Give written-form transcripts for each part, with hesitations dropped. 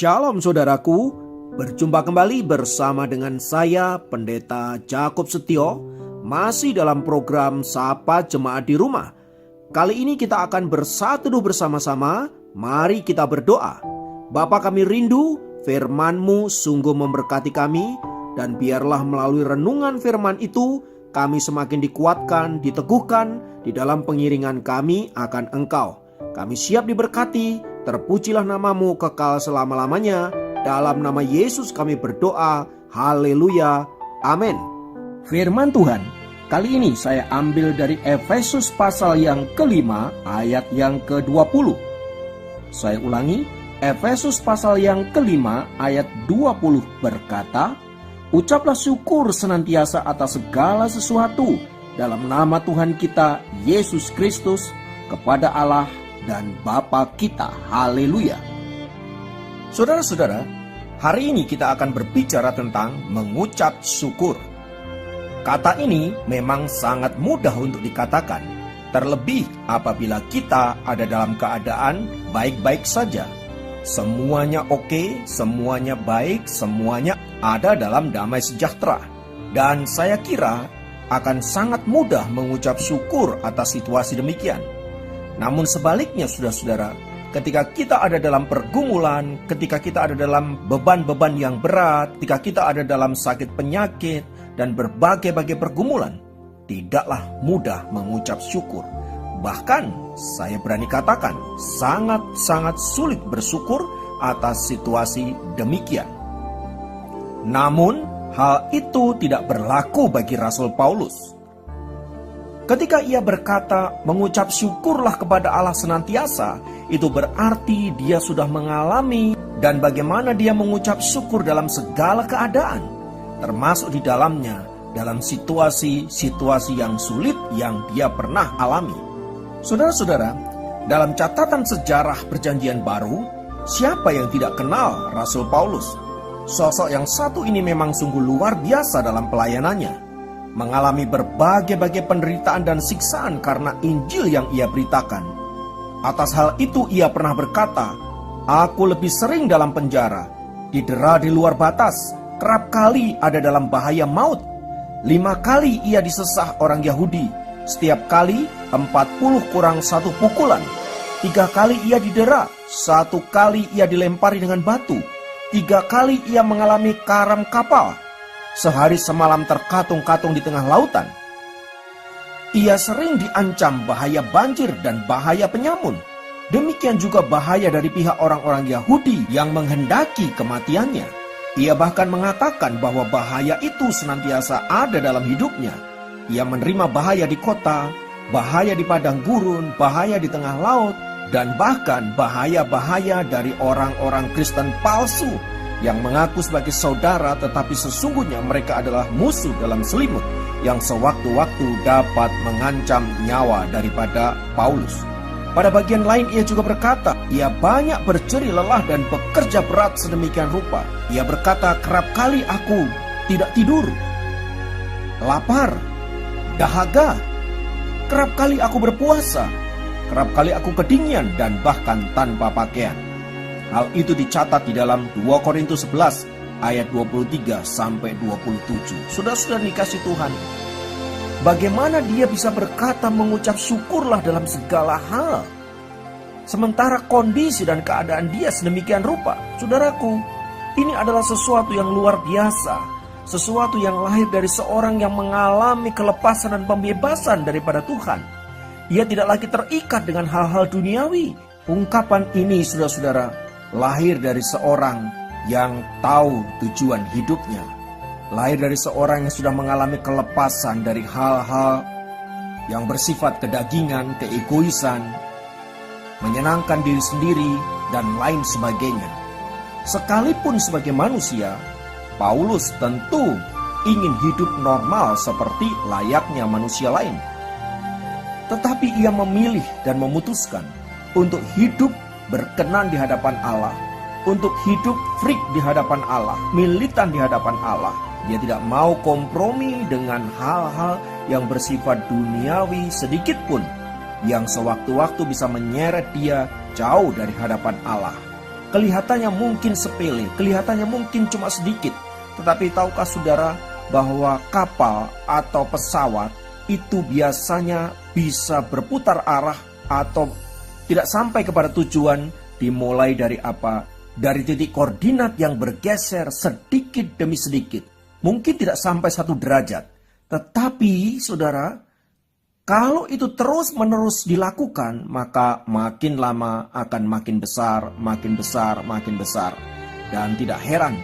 Shalom saudaraku, berjumpa kembali bersama dengan saya Pendeta Jakob Setio, masih dalam program Sapa Jemaat di Rumah. Kali ini kita akan bersatu bersama-sama, mari kita berdoa. Bapa kami rindu, firman-Mu sungguh memberkati kami, dan biarlah melalui renungan firman itu, kami semakin dikuatkan, diteguhkan di dalam pengiringan kami akan Engkau. Kami siap diberkati. Terpujilah namamu kekal selama-lamanya. Dalam nama Yesus kami berdoa. Haleluya. Amin. Firman Tuhan kali ini saya ambil dari Efesus pasal yang kelima ayat yang ke-20. Saya ulangi, Efesus pasal yang kelima ayat 20 berkata, "Ucaplah syukur senantiasa atas segala sesuatu dalam nama Tuhan kita Yesus Kristus kepada Allah dan Bapa kita." Haleluya. Saudara-saudara, hari ini kita akan berbicara tentang mengucap syukur. Kata ini memang sangat mudah untuk dikatakan, terlebih apabila kita ada dalam keadaan baik-baik saja. Semuanya oke, semuanya baik, semuanya ada dalam damai sejahtera. Dan saya kira akan sangat mudah mengucap syukur atas situasi demikian. Namun sebaliknya saudara-saudara, ketika kita ada dalam pergumulan, ketika kita ada dalam beban-beban yang berat, ketika kita ada dalam sakit penyakit dan berbagai-bagai pergumulan, tidaklah mudah mengucap syukur. Bahkan saya berani katakan sangat-sangat sulit bersyukur atas situasi demikian. Namun hal itu tidak berlaku bagi Rasul Paulus. Ketika ia berkata mengucap syukurlah kepada Allah senantiasa, itu berarti dia sudah mengalami dan bagaimana dia mengucap syukur dalam segala keadaan, termasuk di dalamnya dalam situasi-situasi yang sulit yang dia pernah alami. Saudara-saudara, dalam catatan sejarah Perjanjian Baru, siapa yang tidak kenal Rasul Paulus? Sosok yang satu ini memang sungguh luar biasa dalam pelayanannya, mengalami berbagai-bagai penderitaan dan siksaan karena Injil yang ia beritakan. Atas hal itu ia pernah berkata, "Aku lebih sering dalam penjara, didera di luar batas, kerap kali ada dalam bahaya maut. 5 kali ia disesah orang Yahudi, setiap kali 40 kurang 1 pukulan. 3 kali ia didera, 1 kali ia dilempari dengan batu, 3 kali ia mengalami karam kapal. Sehari semalam terkatung-katung di tengah lautan. Ia sering diancam bahaya banjir dan bahaya penyamun. Demikian juga bahaya dari pihak orang-orang Yahudi yang menghendaki kematiannya. Ia bahkan mengatakan bahwa bahaya itu senantiasa ada dalam hidupnya. Ia menerima bahaya di kota, bahaya di padang gurun, bahaya di tengah laut, dan bahkan bahaya-bahaya dari orang-orang Kristen palsu yang mengaku sebagai saudara tetapi sesungguhnya mereka adalah musuh dalam selimut yang sewaktu-waktu dapat mengancam nyawa daripada Paulus. Pada bagian lain ia juga berkata, ia banyak berjerih lelah dan bekerja berat sedemikian rupa. Ia berkata, kerap kali aku tidak tidur, lapar, dahaga, kerap kali aku berpuasa, kerap kali aku kedinginan dan bahkan tanpa pakaian. Hal itu dicatat di dalam 2 Korintus 11 ayat 23 sampai 27. Saudara-saudara dikasih Tuhan, bagaimana dia bisa berkata mengucap syukurlah dalam segala hal, sementara kondisi dan keadaan dia sedemikian rupa? Saudaraku, ini adalah sesuatu yang luar biasa, sesuatu yang lahir dari seorang yang mengalami kelepasan dan pembebasan daripada Tuhan. Ia tidak lagi terikat dengan hal-hal duniawi. Ungkapan ini saudara-saudara lahir dari seorang yang tahu tujuan hidupnya. Lahir dari seorang yang sudah mengalami kelepasan dari hal-hal yang bersifat kedagingan, keegoisan, menyenangkan diri sendiri, dan lain sebagainya. Sekalipun sebagai manusia, Paulus tentu ingin hidup normal seperti layaknya manusia lain. Tetapi ia memilih dan memutuskan untuk hidup berkenan di hadapan Allah, untuk hidup freak di hadapan Allah, militan di hadapan Allah. Dia tidak mau kompromi dengan hal-hal yang bersifat duniawi sedikit pun, yang sewaktu-waktu bisa menyeret dia jauh dari hadapan Allah. kelihatannya mungkin sepele, kelihatannya mungkin cuma sedikit. Tetapi tahukah saudara bahwa kapal atau pesawat itu biasanya bisa berputar arah atau tidak sampai kepada tujuan dimulai dari apa? Dari titik koordinat yang bergeser sedikit demi sedikit. Mungkin tidak sampai 1 derajat. Tetapi saudara, kalau itu terus-menerus dilakukan, maka makin lama akan makin besar, makin besar, makin besar. Dan tidak heran,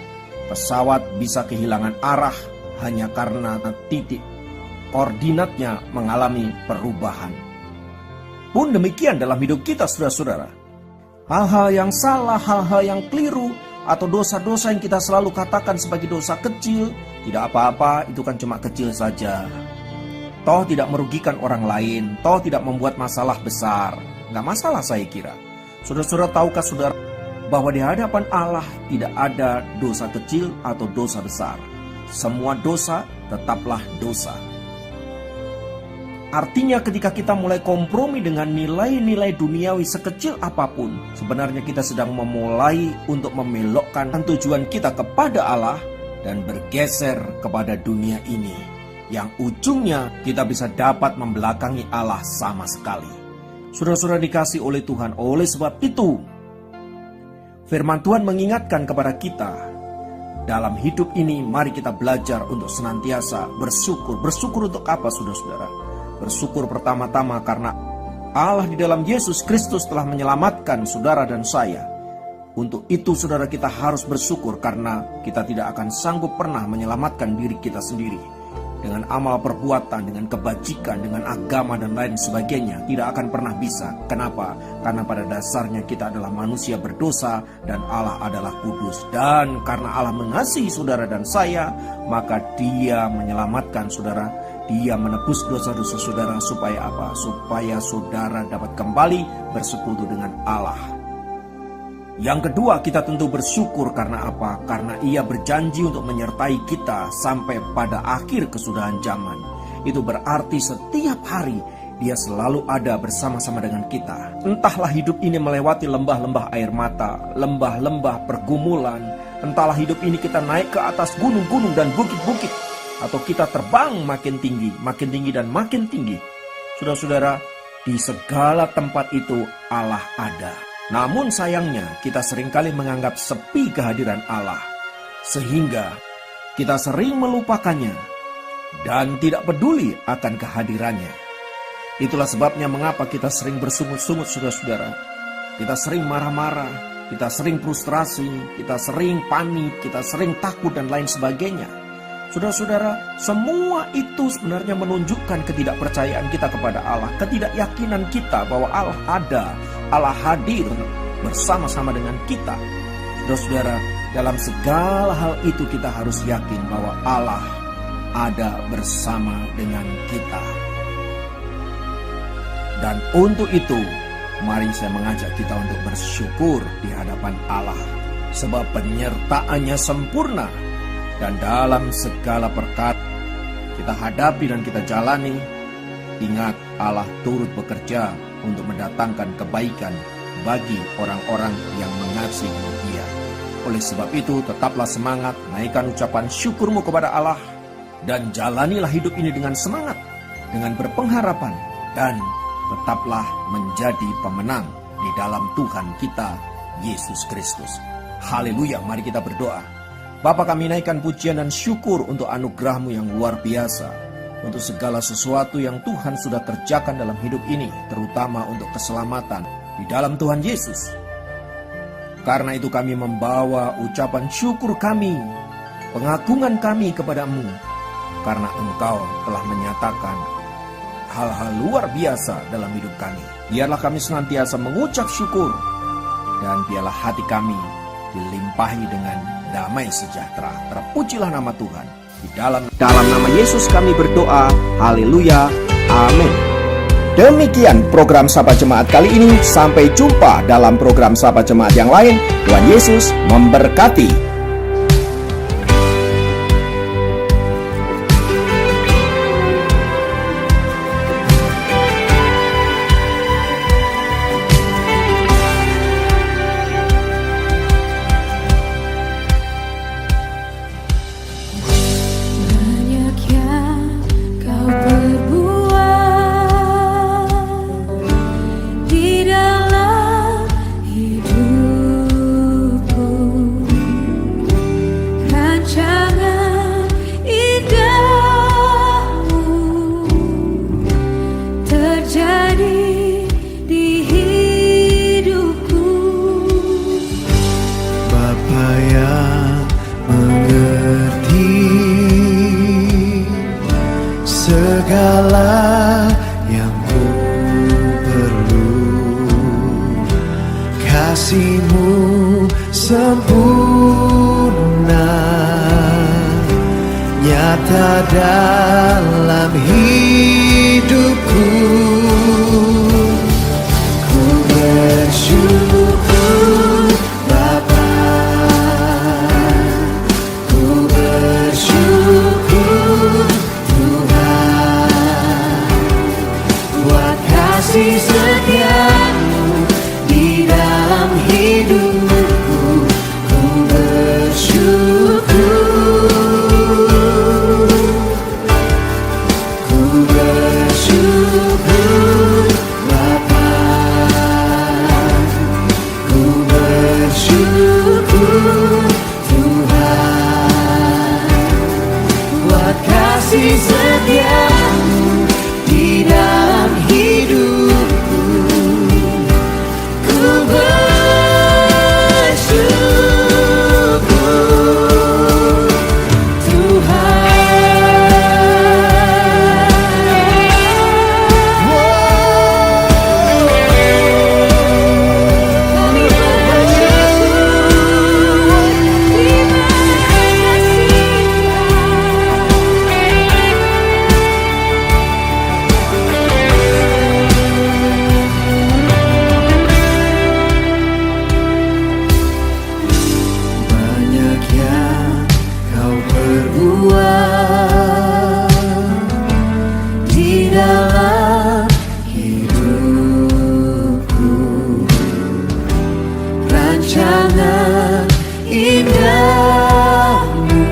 pesawat bisa kehilangan arah hanya karena titik koordinatnya mengalami perubahan. Pun demikian dalam hidup kita, saudara-saudara. Hal-hal yang salah, hal-hal yang keliru, atau dosa-dosa yang kita selalu katakan sebagai dosa kecil, tidak apa-apa, itu kan cuma kecil saja. Toh tidak merugikan orang lain, toh tidak membuat masalah besar. Nggak masalah saya kira. Saudara-saudara, tahukah saudara bahwa di hadapan Allah tidak ada dosa kecil atau dosa besar. Semua dosa tetaplah dosa. Artinya ketika kita mulai kompromi dengan nilai-nilai duniawi sekecil apapun, sebenarnya kita sedang memulai untuk membelokkan tujuan kita kepada Allah dan bergeser kepada dunia ini, yang ujungnya kita bisa dapat membelakangi Allah sama sekali. Saudara-saudara dikasih oleh Tuhan, oleh sebab itu firman Tuhan mengingatkan kepada kita, dalam hidup ini mari kita belajar untuk senantiasa bersyukur. Bersyukur untuk apa, saudara-saudara? Bersyukur pertama-tama karena Allah di dalam Yesus Kristus telah menyelamatkan saudara dan saya. Untuk itu saudara, kita harus bersyukur karena kita tidak akan sanggup pernah menyelamatkan diri kita sendiri. Dengan amal perbuatan, dengan kebajikan, dengan agama dan lain sebagainya, tidak akan pernah bisa. Kenapa? Karena pada dasarnya kita adalah manusia berdosa dan Allah adalah kudus. Dan karena Allah mengasihi saudara dan saya, maka Dia menyelamatkan saudara. Dia menebus dosa-dosa saudara supaya apa? Supaya saudara dapat kembali bersekutu dengan Allah. Yang kedua, kita tentu bersyukur karena apa? Karena Ia berjanji untuk menyertai kita sampai pada akhir kesudahan zaman. Itu berarti setiap hari Dia selalu ada bersama-sama dengan kita. Entahlah hidup ini melewati lembah-lembah air mata, lembah-lembah pergumulan. Entahlah hidup ini kita naik ke atas gunung-gunung dan bukit-bukit, atau kita terbang makin tinggi dan makin tinggi. Saudara-saudara, di segala tempat itu Allah ada. Namun sayangnya kita seringkali menganggap sepi kehadiran Allah, sehingga kita sering melupakannya dan tidak peduli akan kehadirannya. Itulah sebabnya mengapa kita sering bersungut-sungut, saudara-saudara. Kita sering marah-marah, kita sering frustrasi, kita sering panik, kita sering takut dan lain sebagainya. Saudara-saudara, semua itu sebenarnya menunjukkan ketidakpercayaan kita kepada Allah, ketidakyakinan kita bahwa Allah ada, Allah hadir bersama-sama dengan kita. Saudara-saudara, dalam segala hal itu kita harus yakin bahwa Allah ada bersama dengan kita. Dan untuk itu, mari saya mengajak kita untuk bersyukur di hadapan Allah, sebab penyertaannya sempurna. Dan dalam segala perkara kita hadapi dan kita jalani, ingat Allah turut bekerja untuk mendatangkan kebaikan bagi orang-orang yang mengasihi Dia. Oleh sebab itu tetaplah semangat, naikkan ucapan syukurmu kepada Allah, dan jalanilah hidup ini dengan semangat, dengan berpengharapan, dan tetaplah menjadi pemenang di dalam Tuhan kita Yesus Kristus. Haleluya, mari kita berdoa. Bapa, kami naikkan pujian dan syukur untuk anugerah-Mu yang luar biasa, untuk segala sesuatu yang Tuhan sudah kerjakan dalam hidup ini, terutama untuk keselamatan di dalam Tuhan Yesus. Karena itu kami membawa ucapan syukur kami, pengagungan kami kepada-Mu, karena Engkau telah menyatakan hal-hal luar biasa dalam hidup kami. Biarlah kami senantiasa mengucap syukur, dan biarlah hati kami dilimpahi dengan damai sejahtera. Terpujilah nama Tuhan. Di dalam nama Yesus kami berdoa. Haleluya. Amin. Demikian program Sapa Jemaat kali ini. Sampai jumpa dalam program Sapa Jemaat yang lain. Tuhan Yesus memberkati. kasih-Mu sempurna, nyata dalam hidupku. Ku bersyukur Bapa, ku bersyukur Tuhan, buat kasih setia-Mu di dalam hidupku. Ku bersyukur, ku bersyukur Bapa, ku bersyukur Tuhan, buat kasih setia-Mu di dalam hidupku. Ku bersyukur banyak yang Kau perbuat di dalam hidupku. Rancangan indah-Mu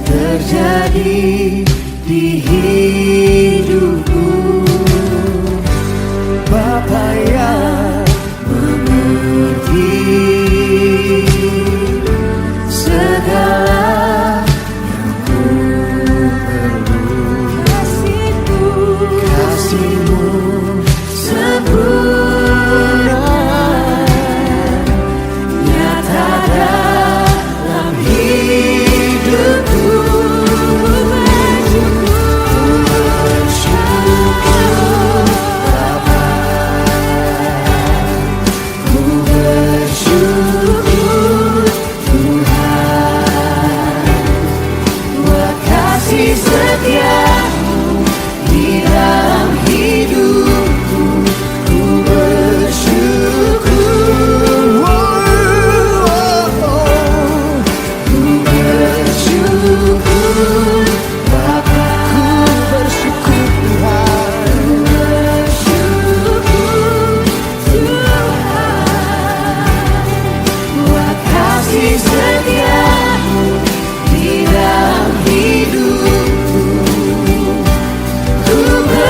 terjadi di hidupku. Bapa yang mengerti segala yang ku perlu. Kasih-Mu sempurna, nyata dalam hidupku. Ku bersyukur Bapa, ku bersyukur Tuhan, buat kasih setia-Mu di dalam hidupku. Ku bersyukur, ku bersyukur Bapa, ku bersyukur Tuhan, ku bersyukur Tuhan, buat kasih setia-Mu di dalam hidupku. Ku bersyukur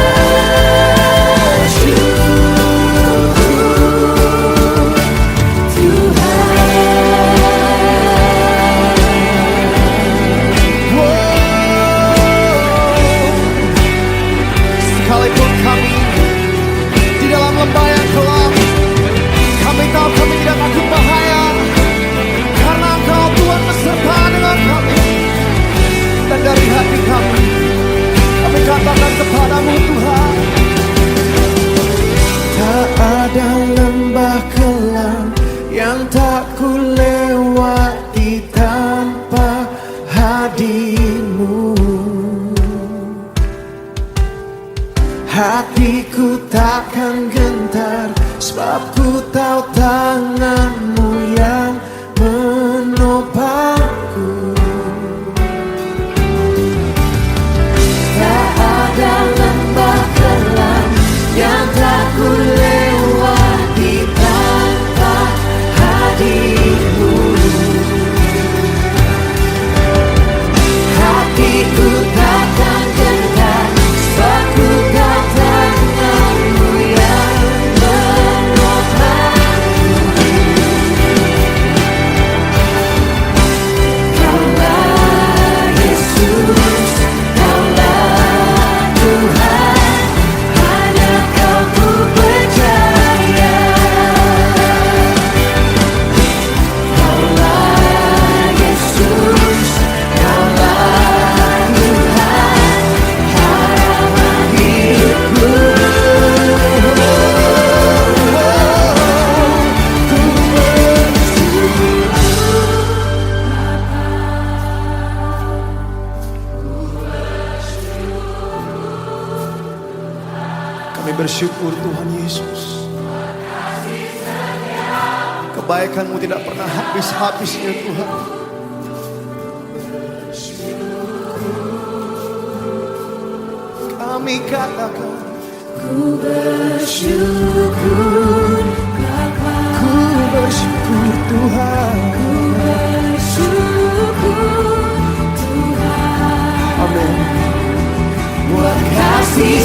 sekalipun kami di dalam lembah yang gelap, kami tahu kami tidak takut bahaya, karena Engkau Tuhan beserta dengan kami. Dan dari hati kami katakan kepadamu Tuhan, tak ada lembah kelam yang tak ku lewati tanpa hadir-Mu. Hatiku takkan gentar, sebab ku tahu tangan-Mu yang menopangku. Tak ada lembah kelam yang tak ku lewati tanpa hadir-Mu. Hatiku takkan gentar, sebab ku tahu tangan-Mu yang menopangku. Kami bersyukur Tuhan Yesus. Kebaikan-Mu tidak pernah habis-habisnya Tuhan. Kami katakan Ku bersyukur Bapa, ku bersyukur Tuhan. ku bersyukur Tuhan. Amin. Buat kasih